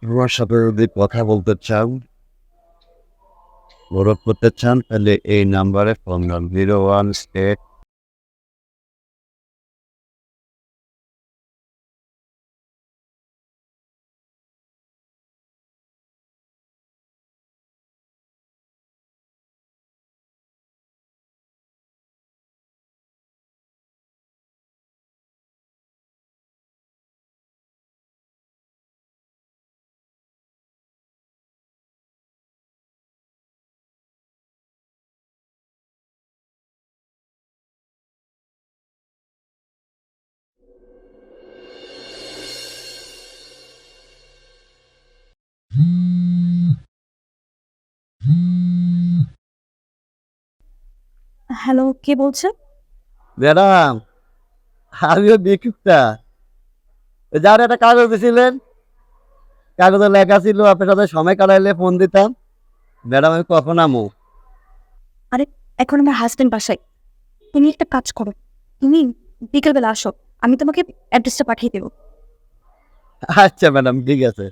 আমার সাথে যদি কথা বলতে চান, গৌরব করতে চান, তাহলে এই নাম্বারে ফোন দেন 018। হ্যালো, কে বলছেন? ম্যাডাম, আমিও বিক্ষুব্ধা। যার একটা কাগজ দিয়েছিলেন, কাগজে লেখা ছিল আপনার সাথে সময় কাটাইলে ফোন দিতাম। ম্যাডাম, আমি কখন আমু? আরে, এখন আমার হাজবেন্ড বাসায়। তুমি একটা কাজ করো, তুমি বিকেলবেলা আসো, আমি তোমাকে অ্যাড্রেসটা পাঠিয়ে দেবো। আচ্ছা ম্যাডাম, ঠিক আছে।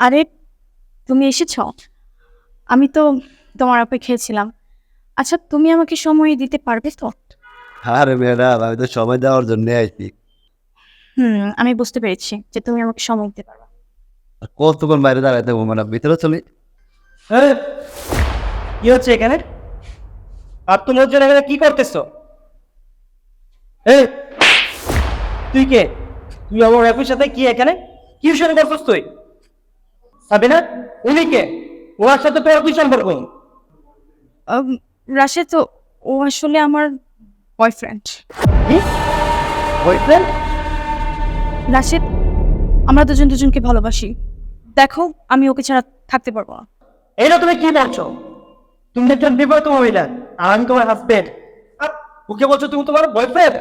আরে, তুমি এসেছ? আমি তো তোমার অপেক্ষায় ছিলাম। আচ্ছা, তুমি আমাকে সময় দিতে পারবে তো? আরে ম্যাডাম, আমি তো সময় দেওয়ার জন্য আইছি। আমি বুঝতে পেরেছি যে তুমি আমাকে সময় দিতে পারবে। কতক্ষণ বাইরে দাঁড়াইতে হবো ম্যাডাম? ভিতরে চলি। এই, কি হচ্ছে এখানে? আর তুমি লোকজন এখানে কি করতেছো? এই, তুই কে? তুই আমার একই সাথে কি এখানে কি শুরু করছিস তুই? সাবিনা, উনি কে? ওনার সাথে তোর কি সম্পর্ক? রাশেদ তো, ও আসলে আমার বয়ফ্রেন্ড। কি বয়ফ্রেন্ড? রাশেদ, আমরা দুজন দুজনকে ভালোবাসি। দেখো, আমি ওকে ছাড়া থাকতে পারবো না। এইটা তুমি কি বলছো? তুমি একজন বিবাহিত মহিলা আর আমি তোমার হাজবেন্ড, আর ওকে বলছো তুমি তোমার বয়ফ্রেন্ড?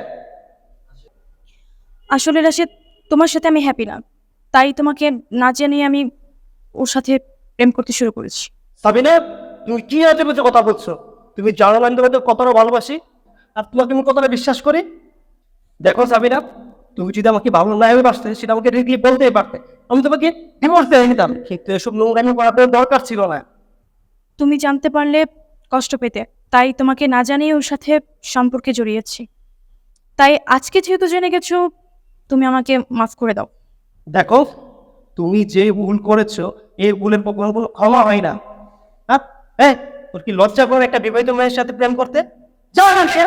আসলে রাশেদ, তোমার সাথে আমি হ্যাপি না, তাই তোমাকে না জানিয়ে আমি ওর সাথে প্রেম করতে শুরু করেছি। সাবিনা, তুমি কি আজে বাজে কথা বলছো? তুমি জানো না আমি তোমাকে কতটা ভালোবাসি আর তোমাকে আমি কতটা বিশ্বাস করি। দেখো সাবিনা, তুমি যদি আমাকে ভালো না বাসতে সেটা আমাকে রিগলি বলতেই পারতে, আমি তোমাকে ডিভোর্স দিয়ে নিতাম, কিন্তু এসব নোংরামি করার দরকার ছিল না। তুমি জানতে পারলে কষ্ট পেতে, তাই তোমাকে না জানিয়ে ওর সাথে সম্পর্কে জড়িয়েছি। তাই আজকে যেহেতু জেনে গেছো, তুমি আমাকে মাফ করে দাও। দেখো, তুমি যে ভুল করেছো এই ভুলের কখনো কোনো ক্ষমা হয় না। হ্যাঁ, হ্যাঁ, তোর কি লজ্জা করে একটা বিবাহিত মেয়ের সাথে প্রেম করতে? যাও না সে।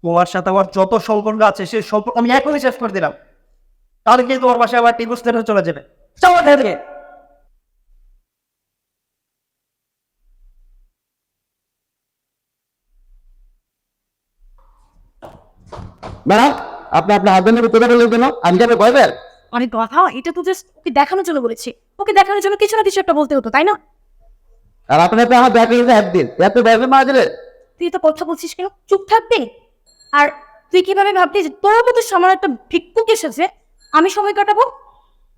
তোমার সাথে আমার যত সম্পর্ক আছে সেই সম্পর্ক আমি এখনই শেষ করে দিলাম, তাহলে কি তোমার বাসায় আবার ডিভোর্স লেটার চলে যাবে। যাও এখান থেকে। ম্যাডাম, আপনি আপনার হাজবেন্ডের ভিতরে বললেন কেন? আমি কি আপনার বয়ফ্রেন্ড? অনেক কথা, এটা তো জাস্ট ওকে দেখানোর জন্য বলেছি। ওকে দেখানোর জন্য কিছু না কিছু একটা বলতে হতো, তাই না? আর আপনার তো আমার ব্যাগ হ্যাপ দিন, এত বয়ফ্রেন্ড মারা গেলে। তুই তো কথা বলছিস কেন? চুপ থাকবি? আর তুই কিভাবে ভাবলি যে তোর মতো সামান্য একটা ভিক্ষুক এসেছে আমি সময় কাটাবো?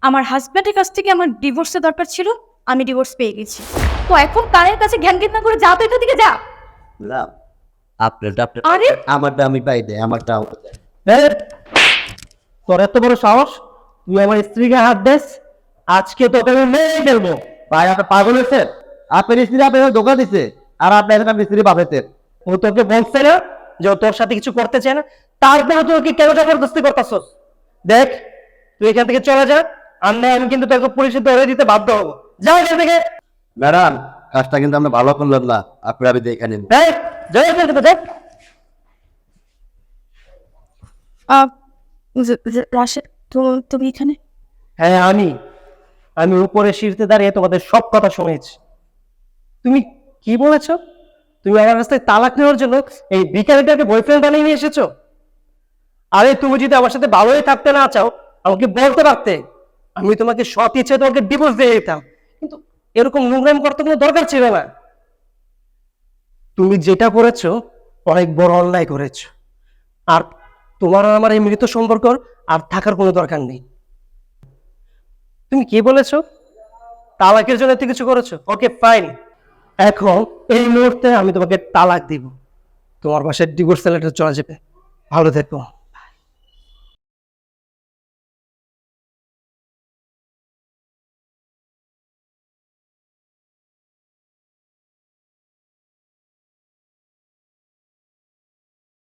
আমার হাজব্যান্ডের কাছ থেকে আমার ডিভোর্সের দরকার ছিল, আমি ডিভোর্স পেয়ে গেছি। তো এখন কানের কাছে জ্ঞান জ্ঞান না করে যা, তো এখান থেকে যা। ম্যাডাম, আপনারটা আরে, আমারটা আমি পাই দেয়, আমারটা আমার দেয়। এই, তোর এত বড় সাহস, তুই আমার স্ত্রীকে হাত দেস? আজকে তোকে আমি মেরে ফেলবো। ভাই, আপনি পাগল হয়েছেন? আপনার স্ত্রী আপনার ধোকা দিচ্ছে, আর আপনি এখন আপনি স্ত্রী পাবেতেন। ও তোকে বলছে না যে ও তোর সাথে কিছু করতে চায় না? তারপরে তুই ওকে কেন জবরদস্তি করতেছস? দেখ, তুই এখান থেকে চলে যা, আর না আমি কিন্তু তোকে পুলিশে ধরে দিতে বাধ্য হবো। যা এখান থেকে। ম্যাডাম, কাজটা কিন্তু আমরা ভালো করলাম না, আপনি আমি দেখে নিন। এই, যা এখান থেকে, যা। আহ, রাশেদ, তুমি এখানে? হ্যাঁ, আমি উপরে সিঁড়িতে দাঁড়িয়ে তোমাদের সব কথা শুনেছি। তুমি কি বলেছো? তুমি আমার কাছ থেকে তালাক নেওয়ার জন্য এই ভিখারিটাকে বয়ফ্রেন্ড বানিয়ে নিয়ে এসেছো? আরে তুমি যদি আমার সাথে ভালোই থাকতে না চাও আমাকে বলতে পারতে, আমি তোমাকে সৎ ইচ্ছে তোমাকে ডিভোর্স দিয়ে দিতাম, কিন্তু এরকম নোংরাম করতে কোনো দরকার ছিল না। তুমি যেটা করেছো অনেক বড় অন্যায় করেছো, আর তোমার আর আমার এই মৃত সম্পর্ক আর থাকার কোনো দরকার নেই। তুমি কি বলেছো? তালাকের জন্য এত কিছু করেছো? ওকে ফাইন, এখন এই মুহূর্তে আমি তোমাকে তালাক দিব। তোমার বাসায় ডিভোর্স লেটার চলে যাবে। ভালো থেকো।